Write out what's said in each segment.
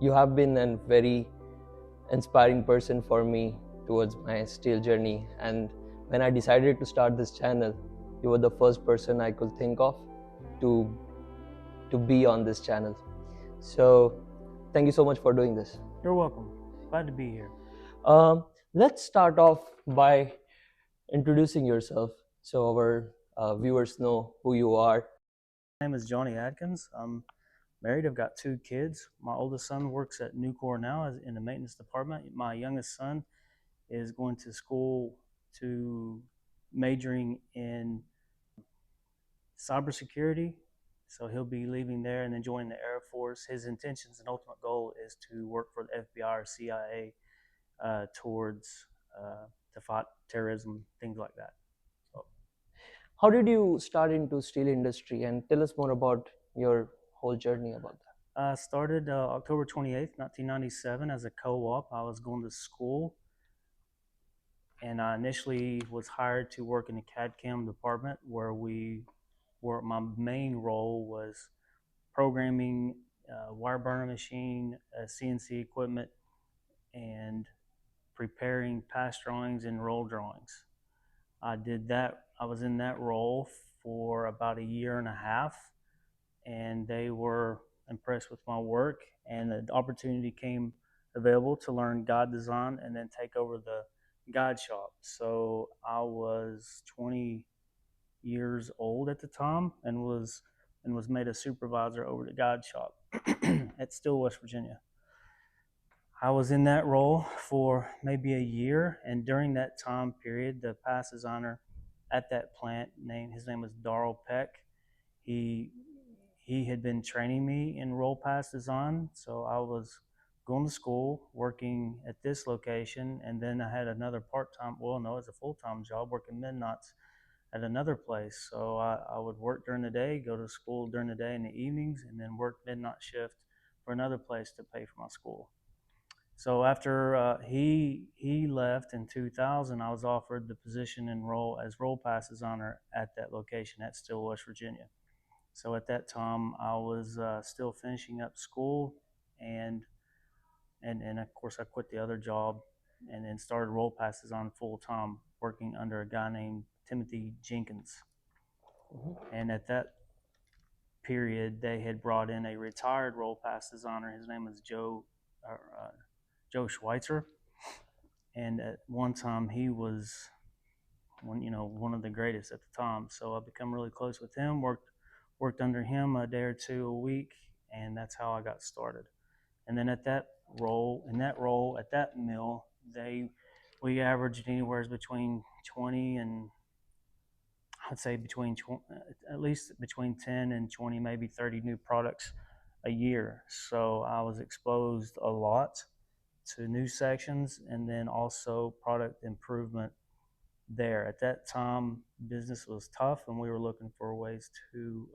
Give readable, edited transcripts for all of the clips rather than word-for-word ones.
You have been a very inspiring person for me towards my steel journey. And when I decided to start this channel, you were the first person I could think of to be on this channel. So thank you so much for doing this. You're welcome. Glad to be here. Let's start off by introducing yourself so our viewers know who you are. My name is Johnny Adkins. I'm married. I've got 2 kids. My oldest son works at Nucor now in the maintenance department. My youngest son is going to school to majoring in cybersecurity. So he'll be leaving there and then joining the Air Force. His intentions and ultimate goal is to work for the FBI or CIA towards to fight terrorism, things like that. So, How did you start into steel industry, and tell us more about your whole journey about that? I started October 28th, 1997 as a co-op. I was going to school and I initially was hired to work in the CAD/CAM department where my main role was programming wire burner machine, CNC equipment, and preparing pass drawings and roll drawings. I did that. I was in that role for about a year and a half, and they were impressed with my work, and the opportunity came available to learn guide design and then take over the guide shop. So I was 20 years old at the time and was made a supervisor over the guide shop at Steel, West Virginia. I was in that role for maybe a year, and during that time period, the pass designer at that plant, his name was Darrell Peck. He had been training me in roll pass design, so I was going to school, working at this location, and then I had another part-time, it's a full-time job working midnights at another place. So I would work during the day, go to school during the day in the evenings, and then work midnight shift for another place to pay for my school. So after he left in 2000, I was offered the position and role as roll pass designer at that location at Steel, West Virginia. So at that time, I was still finishing up school, and of course I quit the other job, and then started roll passes on full time, working under a guy named Timothy Jenkins. Mm-hmm. And at that period, they had brought in a retired roll pass designer. His name was Joe Schweitzer, and at one time he was one of the greatest at the time. So I become really close with him. Worked under him a day or two a week, and that's how I got started. And then at that role at that mill, we averaged anywhere between 20 and I'd say at least between 10 and 20, maybe 30 new products a year. So I was exposed a lot to new sections and then also product improvement there. At that time, business was tough, and we were looking for ways to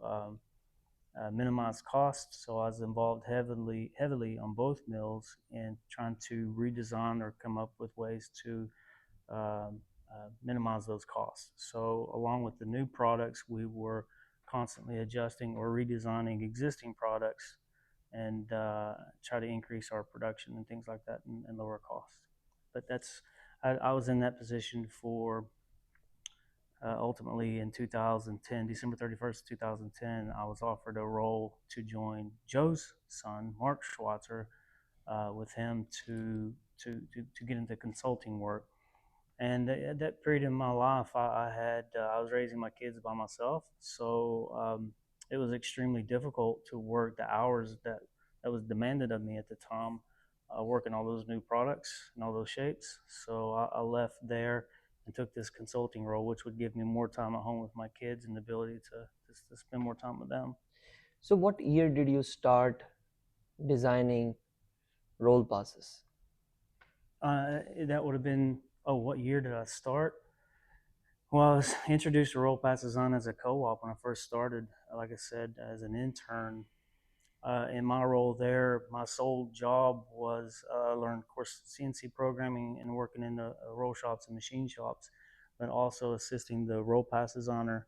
minimize costs. So I was involved heavily on both mills in trying to redesign or come up with ways to minimize those costs. So along with the new products, we were constantly adjusting or redesigning existing products and try to increase our production and things like that and lower costs. But I was in that position for ultimately in 2010, December 31st, 2010, I was offered a role to join Joe's son, Mark Schweitzer, with him to get into consulting work. And at that period in my life, I was raising my kids by myself, so it was extremely difficult to work the hours that was demanded of me at the time, working all those new products and all those shapes. So I left there and took this consulting role, which would give me more time at home with my kids and the ability to spend more time with them. So what year did you start designing roll passes? That would have been, what year did I start? Well, I was introduced to roll pass design as a co-op when I first started, like I said, as an intern. In my role there, my sole job was learn, of course, CNC programming and working in the roll shops and machine shops, but also assisting the roll pass designer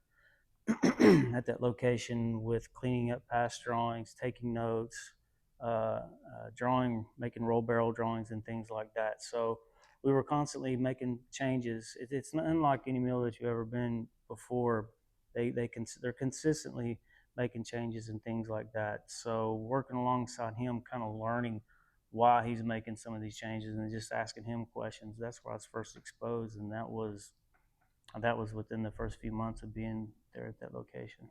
at that location with cleaning up past drawings, taking notes, making roll barrel drawings and things like that. So we were constantly making changes. It's not unlike any mill that you've ever been before. They're consistently making changes and things like that. So working alongside him, kind of learning why he's making some of these changes and just asking him questions. That's where I was first exposed, and that was within the first few months of being there at that location.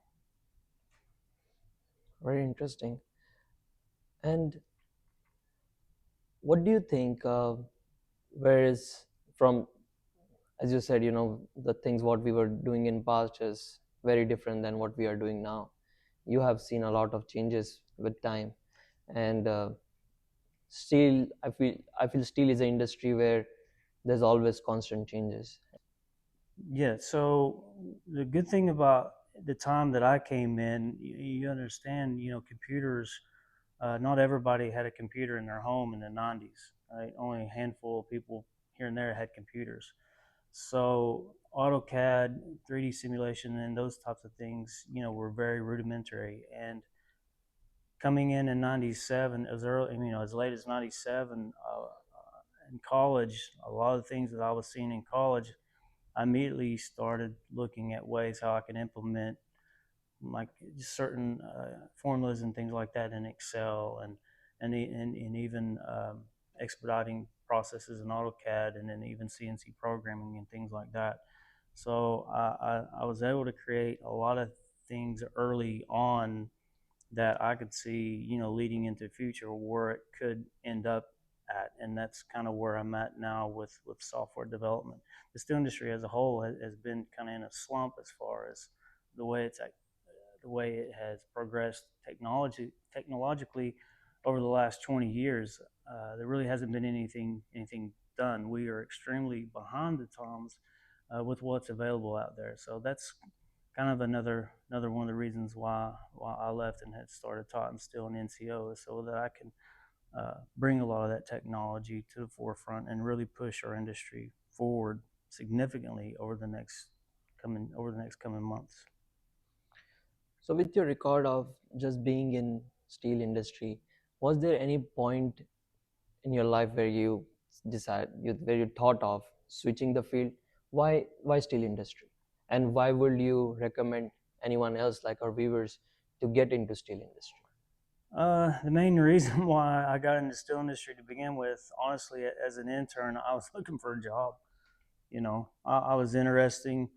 Very interesting. And what do you think? Whereas from, as you said, the things what we were doing in past is very different than what we are doing now. You have seen a lot of changes with time, and steel. I feel steel is an industry where there's always constant changes. Yeah. So the good thing about the time that I came in, you understand, computers. Not everybody had a computer in their home in the '90s. Right? Only a handful of people here and there had computers. So AutoCAD, 3D simulation, and those types of things, were very rudimentary. And coming in '97, as early, as late as '97, in college, a lot of the things that I was seeing in college, I immediately started looking at ways how I can implement like certain formulas and things like that in Excel, and even expediting processes in AutoCAD, and then even CNC programming and things like that. So I was able to create a lot of things early on that I could see, leading into the future where it could end up at, and that's kind of where I'm at now with software development. The steel industry as a whole has been kind of in a slump as far as the way the way it has progressed technologically over the last 20 years. There really hasn't been anything done. We are extremely behind the times with what's available out there. So that's kind of another one of the reasons why I left and had started taught steel in NCO, is so that I can bring a lot of that technology to the forefront and really push our industry forward significantly over the next coming months. So with your record of just being in steel industry, was there any point in your life where where you thought of switching the field? Why steel industry? And why would you recommend anyone else like our viewers to get into steel industry? The main reason why I got into steel industry to begin with, honestly, as an intern, I was looking for a job. I was interesting.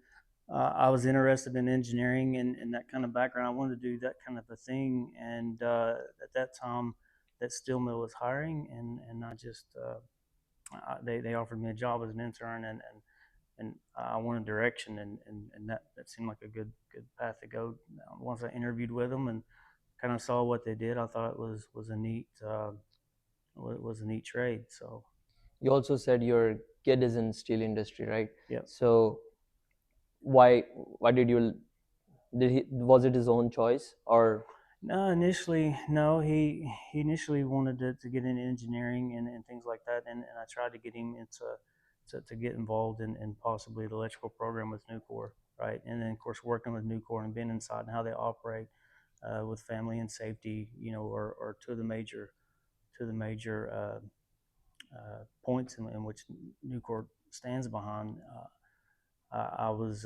I was interested in engineering and that kind of background. I wanted to do that kind of a thing, and at that time, that steel mill was hiring, and I just they offered me a job as an intern, and I wanted direction, and that seemed like a good path to go. Once I interviewed with them and kind of saw what they did, I thought it was a neat trade. So You also said your kid is in steel industry, right? yeah. So why did he was it his own choice or No, initially, no. He initially wanted to get into engineering and things like that, and I tried to get him to get involved in possibly the electrical program with Nucor, right? And then of course working with Nucor and being inside and how they operate with family and safety, or to the major points in which Nucor stands behind. I was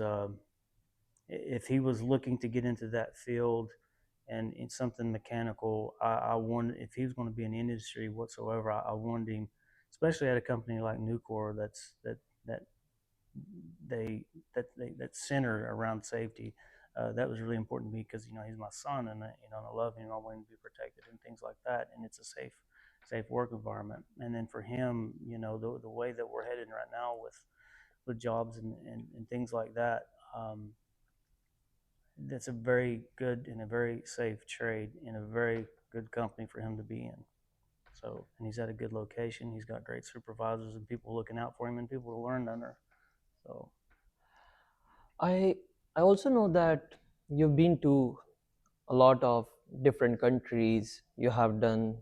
if he was looking to get into that field and in something mechanical, I wanted, if he was going to be in the industry whatsoever, I wanted him, especially at a company like Nucor that that's centered around safety. That was really important to me because he's my son, and and I love him. I want him to be protected and things like that, and it's a safe work environment. And then for him, the way that we're headed right now with jobs and things like that. That's a very good and a very safe trade in a very good company for him to be in. So, and he's at a good location. He's got great supervisors and people looking out for him and people to learn under. So, I I also know that you've been to a lot of different countries. You have done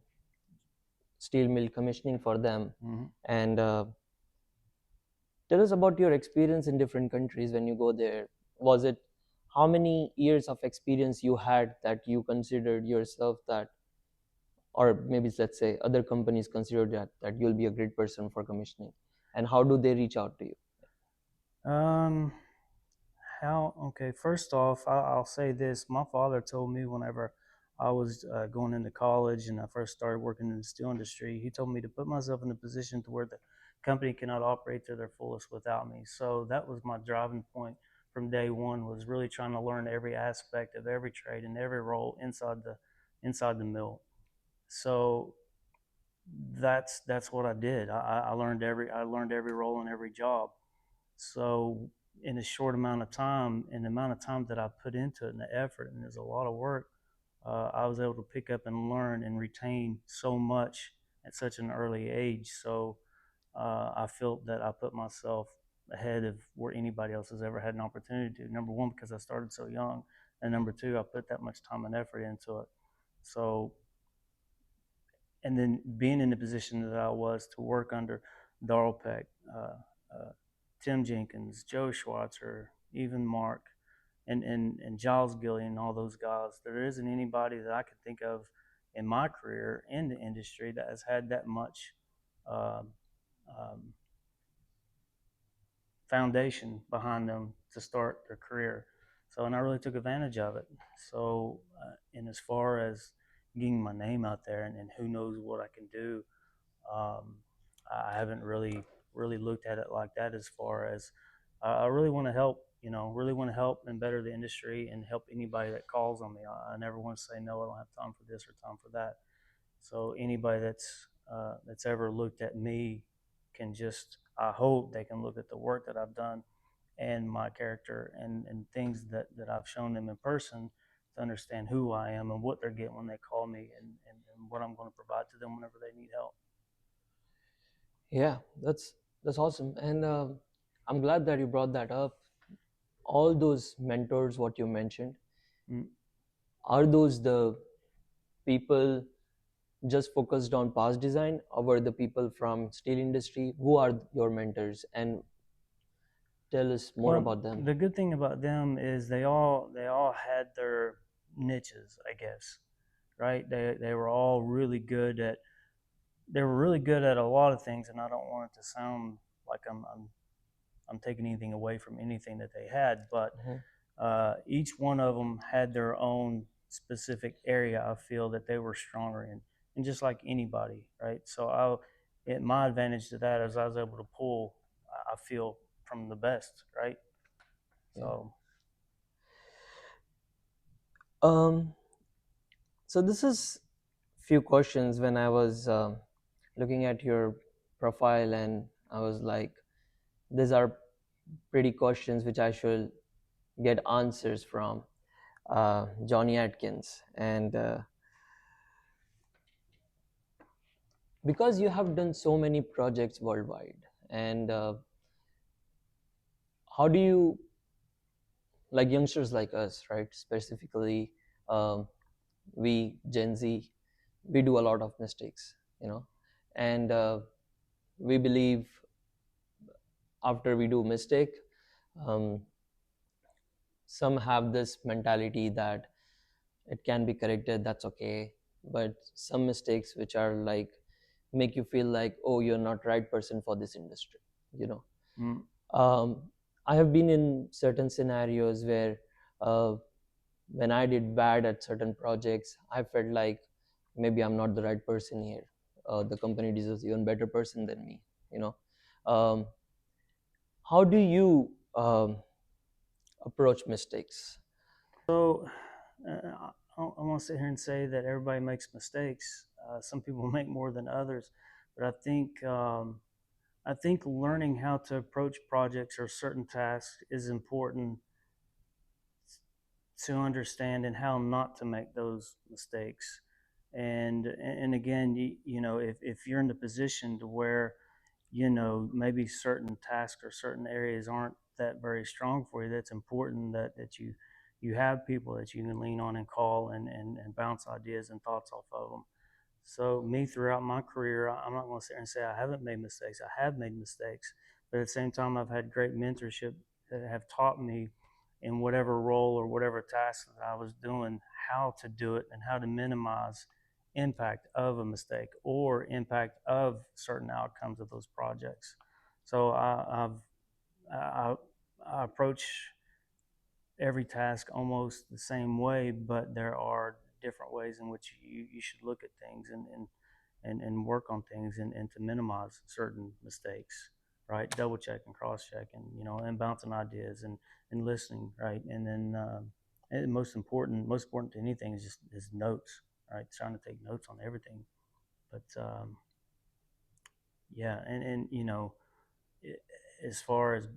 steel mill commissioning for them, mm-hmm. and tell us about your experience in different countries when you go there. Was it how many years of experience you had that you considered yourself that or maybe let's say other companies consider that you'll be a great person for commissioning, and how do they reach out to you? Um, how? Okay, first off, I'll say this. My father told me whenever I was going into college and I first started working in the steel industry, he told me to put myself in a position to where the company cannot operate to their fullest without me. So that was my driving point from day one, was really trying to learn every aspect of every trade and every role inside the mill. So that's what I did. I learned every role and every job. So in a short amount of time, and the amount of time that I put into it and the effort, and there's a lot of work, I was able to pick up and learn and retain so much at such an early age. So I felt that I put myself ahead of where anybody else has ever had an opportunity to. Number one, because I started so young, and number two, I put that much time and effort into it. So, and then being in the position that I was to work under Darl Peck, uh, Tim Jenkins, Joe Schwartzer, even Mark, and Giles Gillian, and all those guys. There isn't anybody that I could think of in my career in the industry that has had that much um, um, foundation behind them to start their career. So, and I really took advantage of it. So, and as far as getting my name out there and who knows what I can do, um, I haven't really looked at it like that. As far as I really want to help, really want to help and better the industry and help anybody that calls on me. I never want to say no. I don't have time for this or time for that. So anybody that's ever looked at me can just, I hope they can look at the work that I've done and my character and things that I've shown them in person to understand who I am and what they're getting when they call me, and what I'm going to provide to them whenever they need help. Yeah, that's awesome, and I'm glad that you brought that up. All those mentors, what you mentioned, Mm. are those the people just focused on past design, or were the people from steel industry? Who are your mentors, and tell us more Well, about them? the good thing about them is they all had their niches, I guess. Right? They were all really good at they were really good at a lot of things, and I don't want it to sound like I'm taking anything away from anything that they had, but Mhm. each one of them had their own specific area I feel that they were stronger in, and just like anybody, right? So my advantage to that is I was able to pull, I feel, from the best, right? Yeah. So Um. So this is few questions when I was looking at your profile, and I was like, these are pretty questions which I should get answers from Johnny Adkins, and because you have done so many projects worldwide, and how do you, like youngsters like us, right, specifically, um, we Gen Z, we do a lot of mistakes, and we believe after we do mistake, um, some have this mentality that it can be corrected, that's okay, but some mistakes which are like make you feel like, oh, you're not right person for this industry, you know mm, um, I have been in certain scenarios where uh, when I did bad at certain projects, I felt like maybe I'm not the right person here. The company deserves even better person than me. You know, um, how do you approach mistakes? so I want to sit here and say that everybody makes mistakes. Some people make more than others, but I think learning how to approach projects or certain tasks is important to understand, and how not to make those mistakes. And again, if you're in the position to where maybe certain tasks or certain areas aren't that very strong for you, that's important that you have people that you can lean on and call and bounce ideas and thoughts off of them. So me, throughout my career, I'm not going to sit here and say I haven't made mistakes. I have made mistakes, but at the same time, I've had great mentorship that have taught me in whatever role or whatever task that I was doing how to do it and how to minimize impact of a mistake or impact of certain outcomes of those projects. So I, I approach every task almost the same way, but there are different ways in which you should look at things and work on things and to minimize certain mistakes, right? Double check and cross check and bouncing ideas and listening, right? And then and most important to anything is notes, right? Trying to take notes on everything. But yeah, and as far as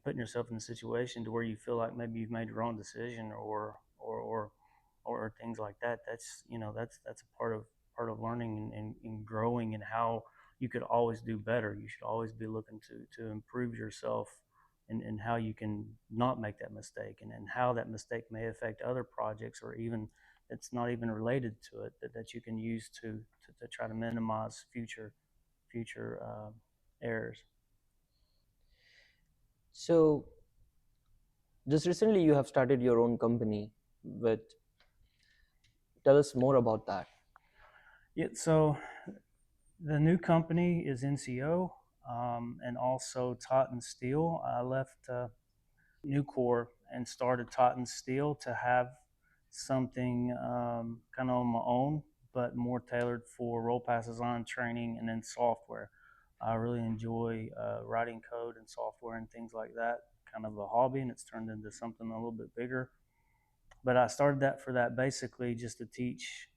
putting yourself in a situation to where you feel like maybe you've made the wrong decision or things like that, that's a part of learning and growing, and how you could always do better. You should always be looking to improve yourself, and how you can not make that mistake, and how that mistake may affect other projects, or even it's not even related to it, that you can use to try to minimize future errors. So, just recently you have started your own company, but tell us more about that. Yeah, so the new company is NCO, and also Totten Steel. I left Nucor and started Totten Steel to have something kind of on my own, but more tailored for roll pass design training and then software. I really enjoy writing code and software and things like that. Kind of a hobby, and it's turned into something a little bit bigger. But I started that for that, basically just to teach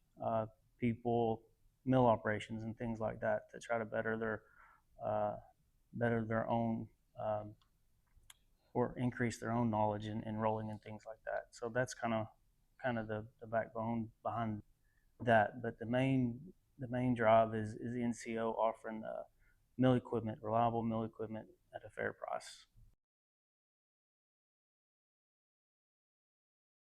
people mill operations and things like that, to try to uh, better their own or increase their own knowledge in rolling and things like that. So that's kind of the backbone behind that. But the main drive is the NCO offering mill equipment, reliable mill equipment at a fair price.